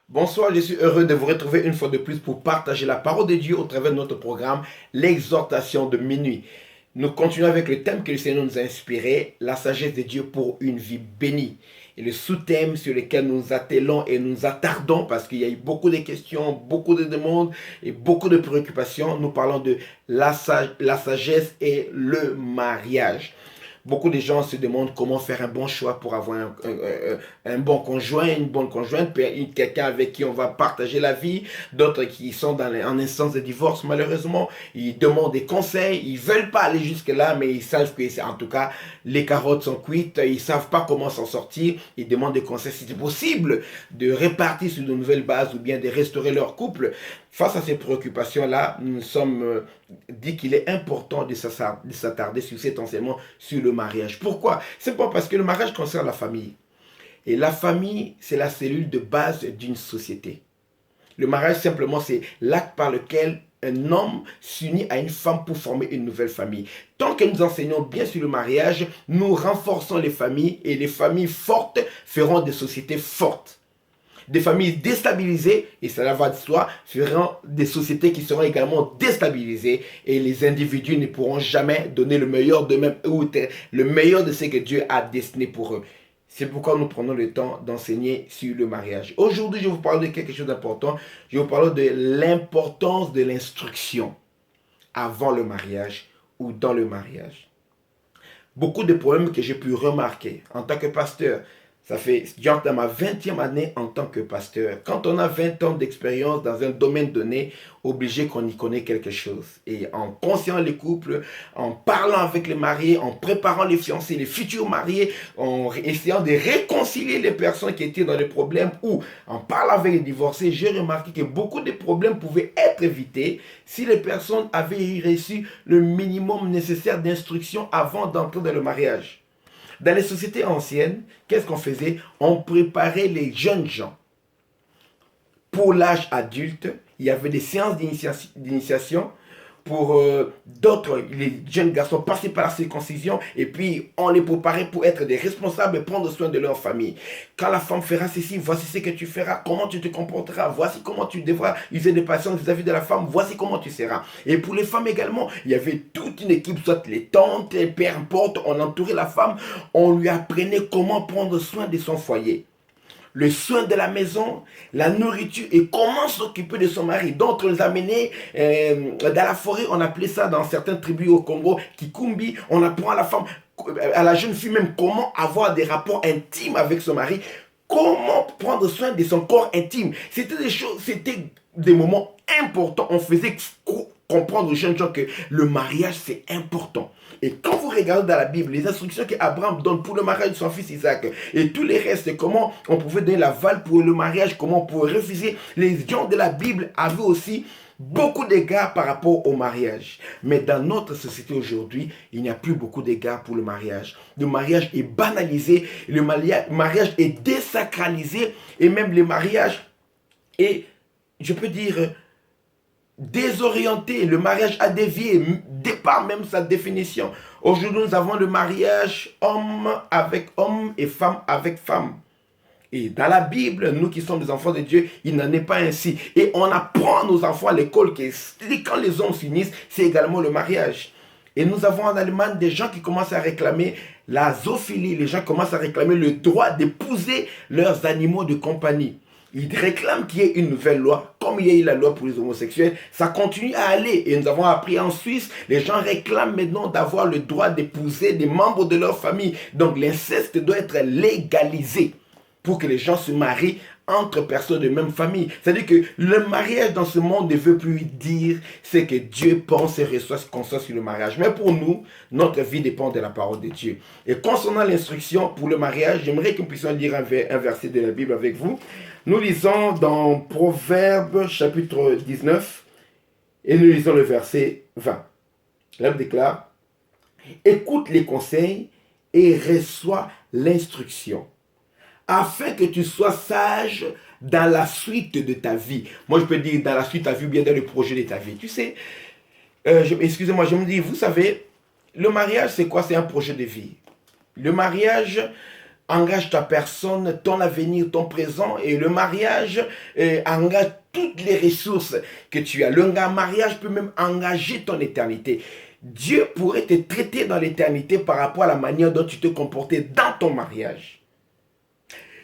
Bonsoir, je suis heureux de vous retrouver une fois de plus pour partager la parole de Dieu au travers de notre programme, l'exhortation de minuit. Nous continuons avec le thème que le Seigneur nous a inspiré, la sagesse de Dieu pour une vie bénie. Et le sous-thème sur lequel nous attelons et nous attardons, parce qu'il y a eu beaucoup de questions, beaucoup de demandes et beaucoup de préoccupations, nous parlons de la sagesse et le mariage. Beaucoup de gens se demandent comment faire un bon choix pour avoir un bon conjoint, une bonne conjointe, quelqu'un avec qui on va partager la vie. D'autres qui sont en instance de divorce, malheureusement, ils demandent des conseils. Ils ne veulent pas aller jusque-là, mais ils savent que, en tout cas, les carottes sont cuites. Ils ne savent pas comment s'en sortir. Ils demandent des conseils si c'est possible de répartir sur de nouvelles bases ou bien de restaurer leur couple. Face à ces préoccupations-là, nous sommes dit qu'il est important de s'attarder sur cet enseignement sur le mariage. Pourquoi? C'est pas parce que le mariage concerne la famille. Et la famille, c'est la cellule de base d'une société. Le mariage, simplement, c'est l'acte par lequel un homme s'unit à une femme pour former une nouvelle famille. Tant que nous enseignons bien sur le mariage, nous renforçons les familles et les familles fortes feront des sociétés fortes. Des familles déstabilisées, et cela va de soi, feront des sociétés qui seront également déstabilisées et les individus ne pourront jamais donner le meilleur d'eux-mêmes ou le meilleur de ce que Dieu a destiné pour eux. C'est pourquoi nous prenons le temps d'enseigner sur le mariage. Aujourd'hui, je vais vous parler de quelque chose d'important. Je vais vous parler de l'importance de l'instruction avant le mariage ou dans le mariage. Beaucoup de problèmes que j'ai pu remarquer en tant que pasteur, ça fait dans ma 20e année en tant que pasteur. Quand on a 20 ans d'expérience dans un domaine donné, obligé qu'on y connaît quelque chose. Et en conseillant les couples, en parlant avec les mariés, en préparant les fiancés, les futurs mariés, en essayant de réconcilier les personnes qui étaient dans les problèmes ou en parlant avec les divorcés, j'ai remarqué que beaucoup de problèmes pouvaient être évités si les personnes avaient reçu le minimum nécessaire d'instruction avant d'entrer dans le mariage. Dans les sociétés anciennes, qu'est-ce qu'on faisait? On préparait les jeunes gens. Pour l'âge adulte, il y avait des séances d'initiation. Pour d'autres, les jeunes garçons passaient par la circoncision et puis on les préparait pour être des responsables et prendre soin de leur famille. Quand la femme fera ceci, voici ce que tu feras, comment tu te comporteras, voici comment tu devras user de patience vis-à-vis de la femme, voici comment tu seras. Et pour les femmes également, il y avait toute une équipe, soit les tantes, peu importe, on entourait la femme, on lui apprenait comment prendre soin de son foyer, le soin de la maison, la nourriture et comment s'occuper de son mari. D'autres les amenaient dans la forêt, on appelait ça dans certaines tribus au Congo, Kikumbi. On apprend à la femme, à la jeune fille même, comment avoir des rapports intimes avec son mari, comment prendre soin de son corps intime. C'était des choses, c'était des moments importants. On faisait comprendre aux jeunes gens que le mariage c'est important. Et quand vous regardez dans la Bible, les instructions qu'Abraham donne pour le mariage de son fils Isaac et tous les restes, comment on pouvait donner l'aval pour le mariage, comment on pouvait refuser, les gens de la Bible avaient aussi beaucoup d'égards par rapport au mariage. Mais dans notre société aujourd'hui, il n'y a plus beaucoup d'égards pour le mariage. Le mariage est banalisé, le mariage est désacralisé et même le mariage est, je peux dire, désorienté. Le mariage a dévié, départ même sa définition. Aujourd'hui, nous avons le mariage homme avec homme et femme avec femme. Et dans la Bible, nous qui sommes des enfants de Dieu, il n'en est pas ainsi. Et on apprend à nos enfants à l'école que quand les hommes s'unissent, c'est également le mariage. Et nous avons en Allemagne des gens qui commencent à réclamer la zoophilie. Les gens commencent à réclamer le droit d'épouser leurs animaux de compagnie. Ils réclament qu'il y ait une nouvelle loi, comme il y a eu la loi pour les homosexuels, ça continue à aller. Et nous avons appris en Suisse, les gens réclament maintenant d'avoir le droit d'épouser des membres de leur famille. Donc l'inceste doit être légalisé pour que les gens se marient entre personnes de même famille. C'est-à-dire que le mariage dans ce monde ne veut plus dire ce que Dieu pense et reçoit qu'on soit sur le mariage. Mais pour nous, notre vie dépend de la parole de Dieu. Et concernant l'instruction pour le mariage, j'aimerais que nous puissions lire un verset de la Bible avec vous. Nous lisons dans Proverbes chapitre 19 et nous lisons le verset 20. Là, on déclare: écoute les conseils et reçois l'instruction, afin que tu sois sage dans la suite de ta vie. Moi, je peux dire dans la suite de ta vie ou bien dans le projet de ta vie. Tu sais, excusez-moi, je me dis, vous savez, le mariage, c'est quoi? C'est un projet de vie. Le mariage, engage ta personne, ton avenir, ton présent. Et le mariage engage toutes les ressources que tu as. Le mariage peut même engager ton éternité. Dieu pourrait te traiter dans l'éternité par rapport à la manière dont tu te comportais dans ton mariage.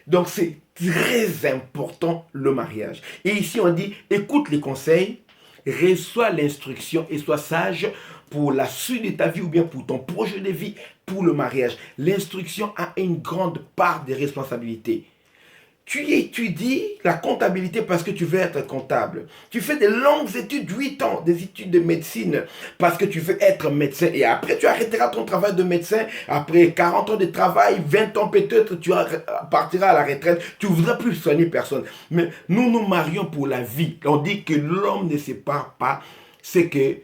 Donc c'est très important le mariage. Et ici on dit, écoute les conseils, reçois l'instruction et sois sage pour la suite de ta vie ou bien pour ton projet de vie, pour le mariage. L'instruction a une grande part de responsabilité. Tu étudies la comptabilité parce que tu veux être comptable. Tu fais des longues études, 8 ans, des études de médecine parce que tu veux être médecin. Et après, tu arrêteras ton travail de médecin. Après 40 ans de travail, 20 ans peut-être, tu partiras à la retraite. Tu ne voudras plus soigner personne. Mais nous nous marions pour la vie. On dit que l'homme ne sépare pas ce que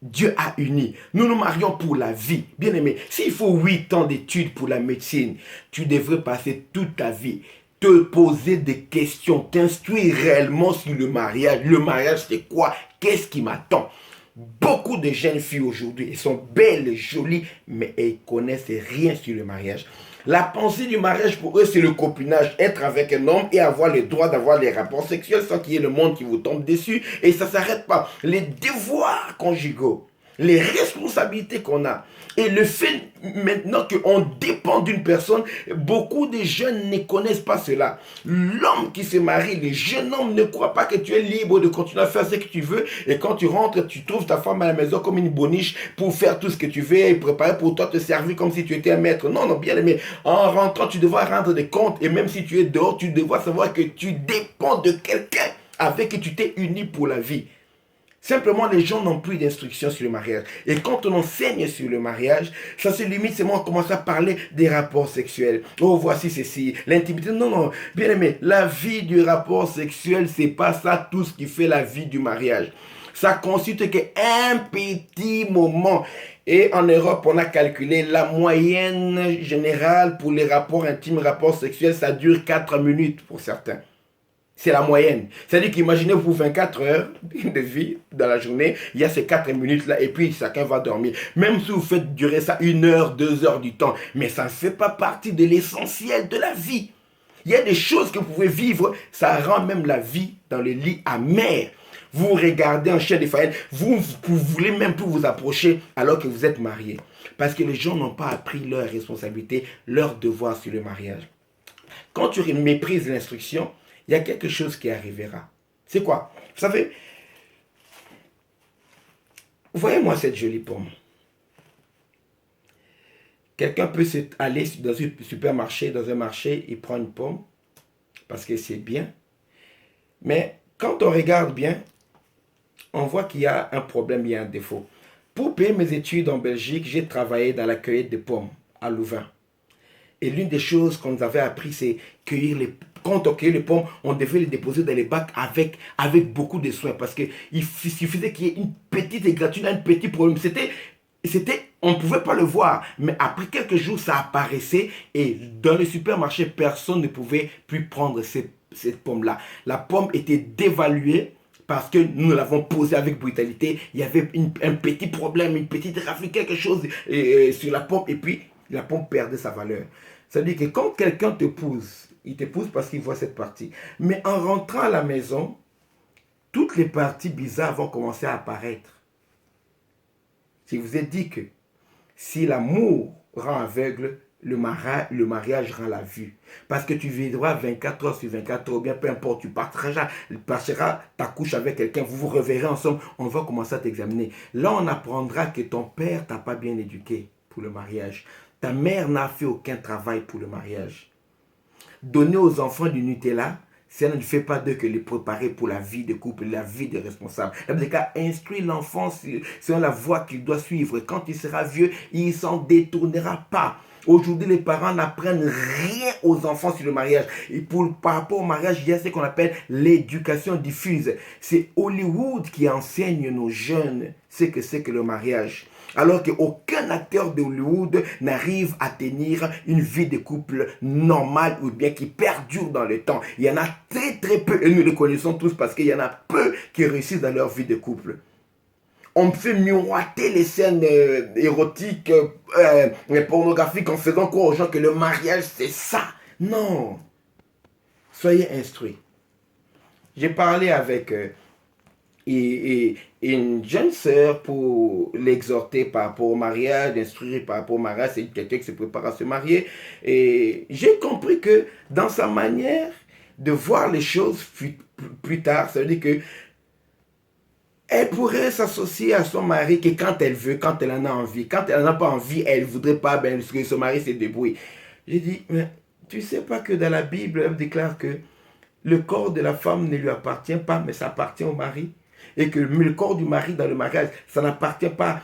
Dieu a uni. Nous nous marions pour la vie. Bien aimé, s'il faut 8 ans d'études pour la médecine, tu devrais passer toute ta vie te poser des questions, t'instruire réellement sur le mariage. Le mariage, c'est quoi? Qu'est-ce qui m'attend? Beaucoup de jeunes filles aujourd'hui, elles sont belles, jolies, mais elles connaissent rien sur le mariage. La pensée du mariage pour eux, c'est le copinage, être avec un homme et avoir le droit d'avoir des rapports sexuels sans qu'il y ait le monde qui vous tombe dessus. Et ça ne s'arrête pas. Les devoirs conjugaux, les responsabilités qu'on a et le fait maintenant qu'on dépend d'une personne, beaucoup de jeunes ne connaissent pas cela. L'homme qui se marie, le jeune homme ne croit pas que tu es libre de continuer à faire ce que tu veux et quand tu rentres, tu trouves ta femme à la maison comme une boniche pour faire tout ce que tu veux et préparer pour toi te servir comme si tu étais un maître. Non, non, bien aimé, en rentrant, tu devras rendre des comptes et même si tu es dehors, tu devras savoir que tu dépends de quelqu'un avec qui tu t'es uni pour la vie. Simplement, les gens n'ont plus d'instruction sur le mariage. Et quand on enseigne sur le mariage, ça se limite seulement à commencer à parler des rapports sexuels. Oh, voici ceci, l'intimité. Non, non, bien aimé, la vie du rapport sexuel, c'est pas ça tout ce qui fait la vie du mariage. Ça consiste qu'un petit moment. Et en Europe, on a calculé la moyenne générale pour les rapports intimes, rapports sexuels, ça dure 4 minutes pour certains. C'est la moyenne. C'est-à-dire qu'imaginez vous 24 heures de vie dans la journée, il y a ces 4 minutes-là et puis chacun va dormir. Même si vous faites durer ça 1 heure, 2 heures du temps, mais ça ne fait pas partie de l'essentiel de la vie. Il y a des choses que vous pouvez vivre, ça rend même la vie dans le lit amer. Vous regardez un chien de faïence, vous voulez même plus vous approcher alors que vous êtes marié. Parce que les gens n'ont pas appris leurs responsabilités, leurs devoirs sur le mariage. Quand tu méprises l'instruction, il y a quelque chose qui arrivera. C'est quoi? Vous savez, voyez-moi cette jolie pomme. Quelqu'un peut aller dans un supermarché, dans un marché, il prend une pomme, parce que c'est bien. Mais quand on regarde bien, on voit qu'il y a un problème, il y a un défaut. Pour payer mes études en Belgique, j'ai travaillé dans la cueillette de pommes à Louvain. Et l'une des choses qu'on nous avait appris, c'est cueillir les pommes. Quand on cueillait les pommes, on devait les déposer dans les bacs avec beaucoup de soin. Parce qu'il suffisait qu'il y ait une petite égratignure, un petit problème. On ne pouvait pas le voir. Mais après quelques jours, ça apparaissait. Et dans le supermarché, personne ne pouvait plus prendre cette pomme-là. La pomme était dévaluée. Parce que nous l'avons posée avec brutalité. Il y avait un petit problème, une petite rafle, quelque chose sur la pomme. Et puis, la pomme perdait sa valeur. C'est-à-dire que quand quelqu'un te pousse, il te pousse parce qu'il voit cette partie. Mais en rentrant à la maison, toutes les parties bizarres vont commencer à apparaître. Je vous ai dit que si l'amour rend aveugle, le mariage rend la vue. Parce que tu vivras 24 heures sur 24 heures, bien peu importe, tu partageras ta couche avec quelqu'un, vous vous reverrez ensemble, on va commencer à t'examiner. Là, on apprendra que ton père t'a pas bien éduqué pour le mariage. Ta mère n'a fait aucun travail pour le mariage. Donner aux enfants du Nutella, ça ne fait pas d'eux que les préparer pour la vie de couple, la vie de responsable. Dans le cas, instruire l'enfant sur la voie qu'il doit suivre. Quand il sera vieux, il ne s'en détournera pas. Aujourd'hui, les parents n'apprennent rien aux enfants sur le mariage. Et par rapport au mariage, il y a ce qu'on appelle l'éducation diffuse. C'est Hollywood qui enseigne nos jeunes ce que c'est que le mariage. Alors qu'aucun acteur de Hollywood n'arrive à tenir une vie de couple normale ou bien qui perdure dans le temps. Il y en a très très peu, et nous les connaissons tous parce qu'il y en a peu qui réussissent dans leur vie de couple. On me fait miroiter les scènes érotiques, pornographiques en faisant croire aux gens que le mariage c'est ça. Non. Soyez instruits. J'ai parlé avec une jeune sœur pour l'exhorter par rapport au mariage, d'instruire par rapport au mariage. C'est quelqu'un qui se prépare à se marier. Et j'ai compris que dans sa manière de voir les choses plus tard, ça veut dire que elle pourrait s'associer à son mari que quand elle veut, quand elle en a envie. Quand elle n'en a pas envie, elle ne voudrait pas que son mari se débrouille. J'ai dit, mais tu ne sais pas que dans la Bible, elle déclare que le corps de la femme ne lui appartient pas, mais ça appartient au mari. Et que le corps du mari dans le mariage, ça n'appartient pas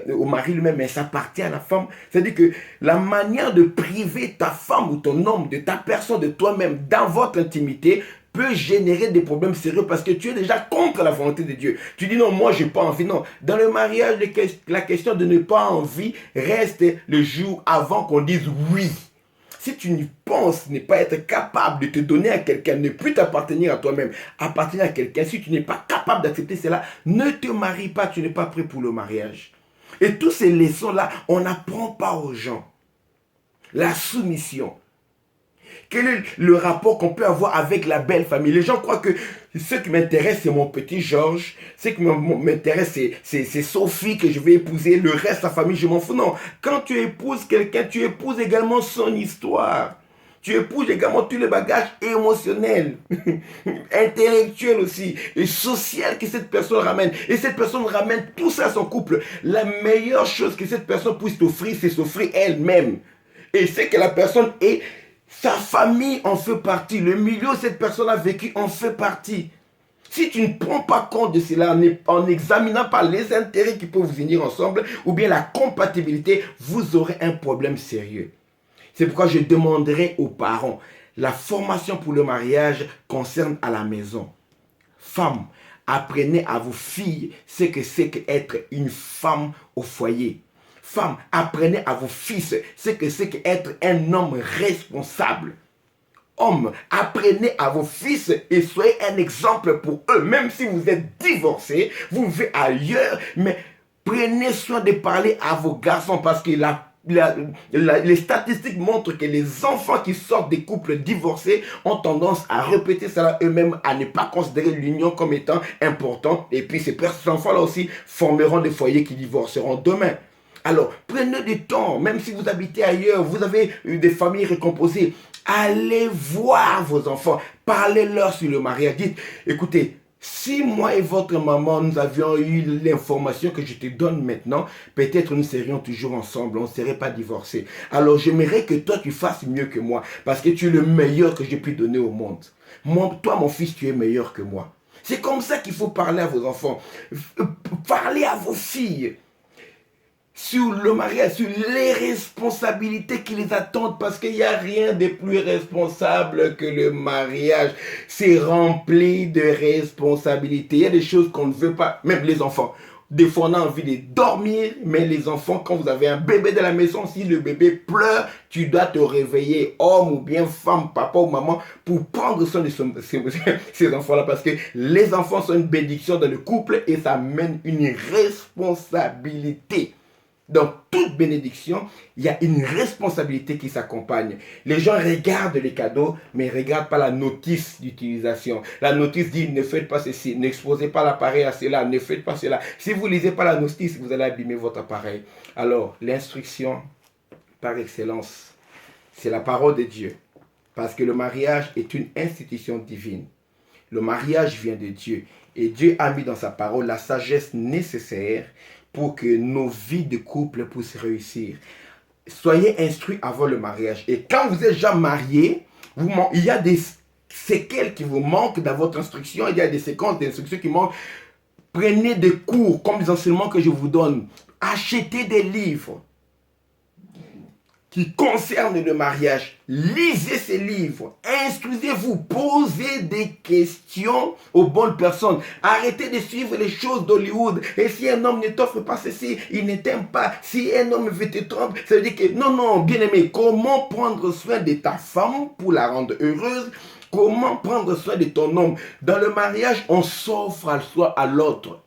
au mari lui-même, mais ça appartient à la femme. C'est-à-dire que la manière de priver ta femme ou ton homme de ta personne, de toi-même, dans votre intimité, peut générer des problèmes sérieux parce que tu es déjà contre la volonté de Dieu. Tu dis non, moi j'ai pas envie. Non, dans le mariage, la question de ne pas envie reste le jour avant qu'on dise oui. Si tu n'y penses, ne pas être capable de te donner à quelqu'un, ne plus t'appartenir à toi-même, appartenir à quelqu'un, si tu n'es pas capable d'accepter cela, ne te marie pas, tu n'es pas prêt pour le mariage. Et toutes ces leçons-là, on n'apprend pas aux gens. La soumission. Quel est le rapport qu'on peut avoir avec la belle famille? Les gens croient que ce qui m'intéresse, c'est mon petit Georges. Ce qui m'intéresse, c'est Sophie que je vais épouser. Le reste, la famille, je m'en fous. Non. Quand tu épouses quelqu'un, tu épouses également son histoire. Tu épouses également tous les bagages émotionnels, intellectuels aussi, et social que cette personne ramène. Et cette personne ramène tout ça à son couple. La meilleure chose que cette personne puisse t'offrir, c'est s'offrir elle-même. Et c'est que la personne est... Sa famille en fait partie. Le milieu où cette personne a vécu en fait partie. Si tu ne prends pas compte de cela en n'examinant pas les intérêts qui peuvent venir ensemble ou bien la compatibilité, vous aurez un problème sérieux. C'est pourquoi je demanderai aux parents, la formation pour le mariage concerne à la maison. Femmes, apprenez à vos filles ce que c'est qu'être une femme au foyer. Femmes, apprenez à vos fils ce que c'est qu'être un homme responsable. Hommes, apprenez à vos fils et soyez un exemple pour eux. Même si vous êtes divorcés, vous vivez ailleurs, mais prenez soin de parler à vos garçons parce que les statistiques montrent que les enfants qui sortent des couples divorcés ont tendance à répéter cela eux-mêmes, à ne pas considérer l'union comme étant importante. Et puis ces enfants-là aussi formeront des foyers qui divorceront demain. Alors, prenez du temps, même si vous habitez ailleurs, vous avez des familles recomposées, allez voir vos enfants, parlez-leur sur le mariage. Dites, écoutez, si moi et votre maman, nous avions eu l'information que je te donne maintenant, peut-être nous serions toujours ensemble, on ne serait pas divorcés. Alors, j'aimerais que toi, tu fasses mieux que moi, parce que tu es le meilleur que j'ai pu donner au monde. Toi, mon fils, tu es meilleur que moi. C'est comme ça qu'il faut parler à vos enfants. Parlez à vos filles. Sur le mariage, sur les responsabilités qui les attendent, parce qu'il n'y a rien de plus responsable que le mariage. C'est rempli de responsabilités. Il y a des choses qu'on ne veut pas, même les enfants. Des fois, on a envie de dormir, mais les enfants, quand vous avez un bébé dans la maison, si le bébé pleure, tu dois te réveiller, homme ou bien femme, papa ou maman, pour prendre soin de ces enfants-là, parce que les enfants sont une bénédiction dans le couple et ça mène une responsabilité. Dans toute bénédiction, il y a une responsabilité qui s'accompagne. Les gens regardent les cadeaux, mais ne regardent pas la notice d'utilisation. La notice dit, ne faites pas ceci, n'exposez pas l'appareil à cela, ne faites pas cela. Si vous ne lisez pas la notice, vous allez abîmer votre appareil. Alors, l'instruction par excellence, c'est la parole de Dieu. Parce que le mariage est une institution divine. Le mariage vient de Dieu. Et Dieu a mis dans sa parole la sagesse nécessaire pour que nos vies de couple puissent réussir. Soyez instruits avant le mariage. Et quand vous êtes déjà marié, il y a des séquelles qui vous manquent dans votre instruction. Il y a des séquences d'instruction qui manquent. Prenez des cours comme les enseignements que je vous donne. Achetez des livres qui concernent le mariage. Lisez ces livres. Instruisez-vous. Posez des questions aux bonnes personnes. Arrêtez de suivre les choses d'Hollywood. Et si un homme ne t'offre pas ceci, il ne t'aime pas. Si un homme veut te tromper, ça veut dire que non, bien aimé, comment prendre soin de ta femme pour la rendre heureuse? Comment prendre soin de ton homme? Dans le mariage, on s'offre à soi, à l'autre.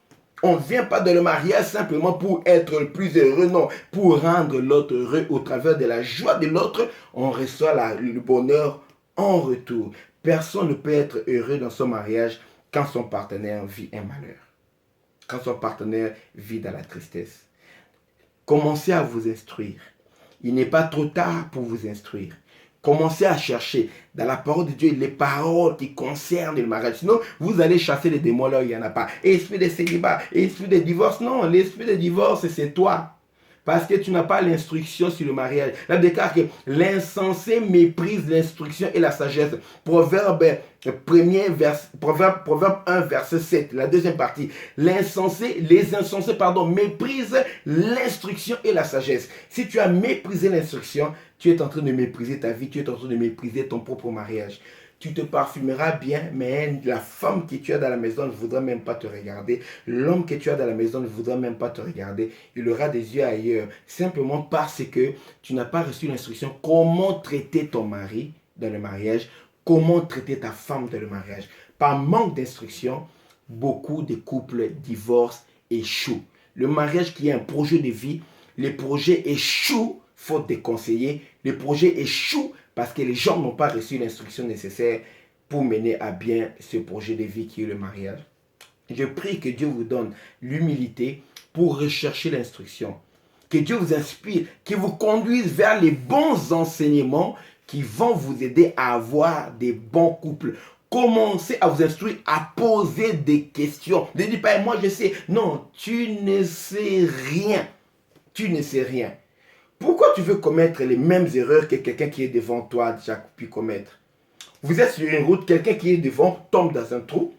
On ne vient pas dans le mariage simplement pour être le plus heureux, non. Pour rendre l'autre heureux au travers de la joie de l'autre, on reçoit le bonheur en retour. Personne ne peut être heureux dans son mariage quand son partenaire vit un malheur. Quand son partenaire vit dans la tristesse. Commencez à vous instruire. Il n'est pas trop tard pour vous instruire. Commencez à chercher dans la parole de Dieu les paroles qui concernent le mariage. Sinon, vous allez chasser les démons là où il n'y en a pas. Esprit de célibat, esprit de divorce. Non, l'esprit de divorce, c'est toi. Parce que tu n'as pas l'instruction sur le mariage. Là, déclare que l'insensé méprise l'instruction et la sagesse. Proverbe 1, verset 7, la deuxième partie. Les insensés, méprisent l'instruction et la sagesse. Si tu as méprisé l'instruction, tu es en train de mépriser ta vie, tu es en train de mépriser ton propre mariage. Tu te parfumeras bien, mais la femme que tu as dans la maison ne voudra même pas te regarder. L'homme que tu as dans la maison ne voudra même pas te regarder. Il aura des yeux ailleurs, simplement parce que tu n'as pas reçu l'instruction comment traiter ton mari dans le mariage, comment traiter ta femme dans le mariage. Par manque d'instruction, beaucoup de couples divorcent, échouent. Le mariage qui est un projet de vie, les projets échouent faute de conseillers. Les projets échouent parce que les gens n'ont pas reçu l'instruction nécessaire pour mener à bien ce projet de vie qui est le mariage. Je prie que Dieu vous donne l'humilité pour rechercher l'instruction. Que Dieu vous inspire, qu'il vous conduise vers les bons enseignements qui vont vous aider à avoir des bons couples. Commencez à vous instruire, à poser des questions. Ne dites pas, moi je sais. Non, tu ne sais rien. Tu ne sais rien. Pourquoi tu veux commettre les mêmes erreurs que quelqu'un qui est devant toi a déjà pu commettre? Vous êtes sur une route, quelqu'un qui est devant tombe dans un trou.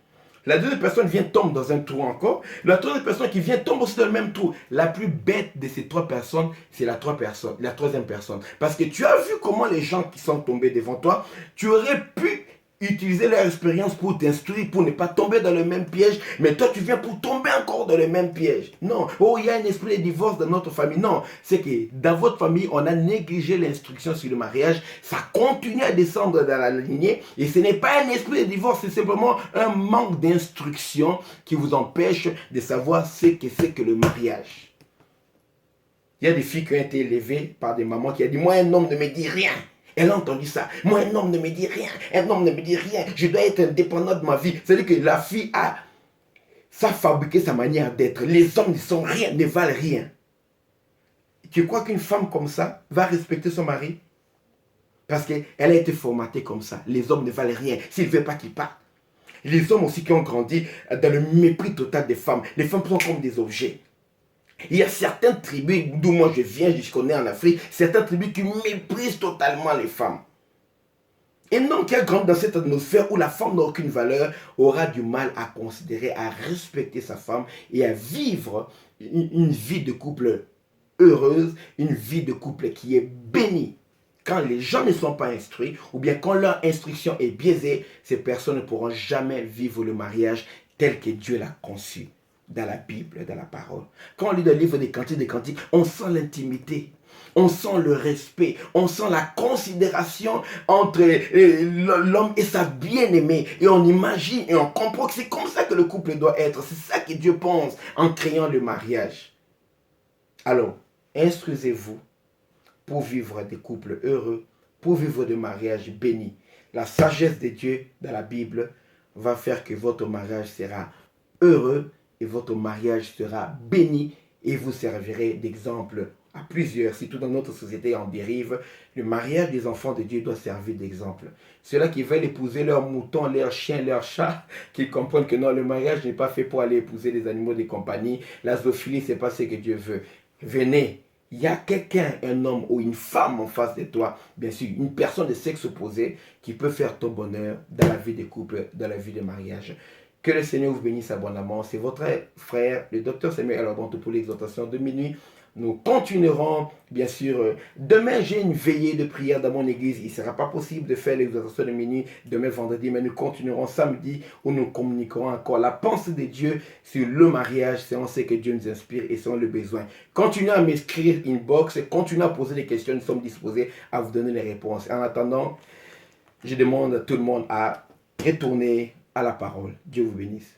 La deuxième personne vient tombe dans un trou encore. La troisième personne qui vient tombe aussi dans le même trou. La plus bête de ces trois personnes, c'est la troisième personne. Parce que tu as vu comment les gens qui sont tombés devant toi, tu aurais pu utiliser leur expérience pour t'instruire, pour ne pas tomber dans le même piège. Mais toi, tu viens pour tomber encore dans le même piège. Non. Oh, il y a un esprit de divorce dans notre famille. Non. C'est que dans votre famille, on a négligé l'instruction sur le mariage. Ça continue à descendre dans la lignée. Et ce n'est pas un esprit de divorce, c'est simplement un manque d'instruction qui vous empêche de savoir ce que c'est que le mariage. Il y a des filles qui ont été élevées par des mamans qui ont dit, moi, un homme ne me dit rien. Elle a entendu ça. Moi, un homme ne me dit rien. Un homme ne me dit rien. Je dois être indépendant de ma vie. C'est-à-dire que la fille a fabriqué sa manière d'être. Les hommes ne sont rien, ne valent rien. Tu crois qu'une femme comme ça va respecter son mari? Parce qu'elle a été formatée comme ça. Les hommes ne valent rien. S'ils ne veulent pas qu'ils partent. Les hommes aussi qui ont grandi dans le mépris total des femmes. Les femmes sont comme des objets. Il y a certaines tribus, d'où moi je viens, je connais en Afrique, certaines tribus qui méprisent totalement les femmes. Et non, qui a grandi dans cette atmosphère où la femme n'a aucune valeur, aura du mal à considérer, à respecter sa femme et à vivre une vie de couple heureuse, une vie de couple qui est bénie. Quand les gens ne sont pas instruits, ou bien quand leur instruction est biaisée, ces personnes ne pourront jamais vivre le mariage tel que Dieu l'a conçu. Dans la Bible, dans la parole. Quand on lit le livre des Cantiques, on sent l'intimité, on sent le respect, on sent la considération entre l'homme et sa bien-aimée. Et on imagine et on comprend que c'est comme ça que le couple doit être. C'est ça que Dieu pense en créant le mariage. Alors, instruisez-vous pour vivre des couples heureux, pour vivre des mariages bénis. La sagesse de Dieu dans la Bible va faire que votre mariage sera heureux et votre mariage sera béni et vous servirez d'exemple à plusieurs. Surtout dans notre société en dérive, le mariage des enfants de Dieu doit servir d'exemple. Ceux-là qui veulent épouser leurs moutons, leurs chiens, leurs chats, qu'ils comprennent que non, le mariage n'est pas fait pour aller épouser les animaux de compagnie. La zoophilie, ce n'est pas ce que Dieu veut. Venez, il y a quelqu'un, un homme ou une femme en face de toi, bien sûr, une personne de sexe opposé qui peut faire ton bonheur dans la vie des couples, dans la vie des mariages. Que le Seigneur vous bénisse abondamment. C'est votre frère, le docteur Samuel Alobonto pour l'exhortation de minuit. Nous continuerons, bien sûr. Demain, j'ai une veillée de prière dans mon église. Il ne sera pas possible de faire l'exhortation de minuit demain vendredi, mais nous continuerons samedi où nous communiquerons encore la pensée de Dieu sur le mariage, selon ce que Dieu nous inspire et selon le besoin. Continuez à m'écrire inbox, continuez à poser des questions. Nous sommes disposés à vous donner les réponses. En attendant, je demande à tout le monde à retourner à la parole. Dieu vous bénisse.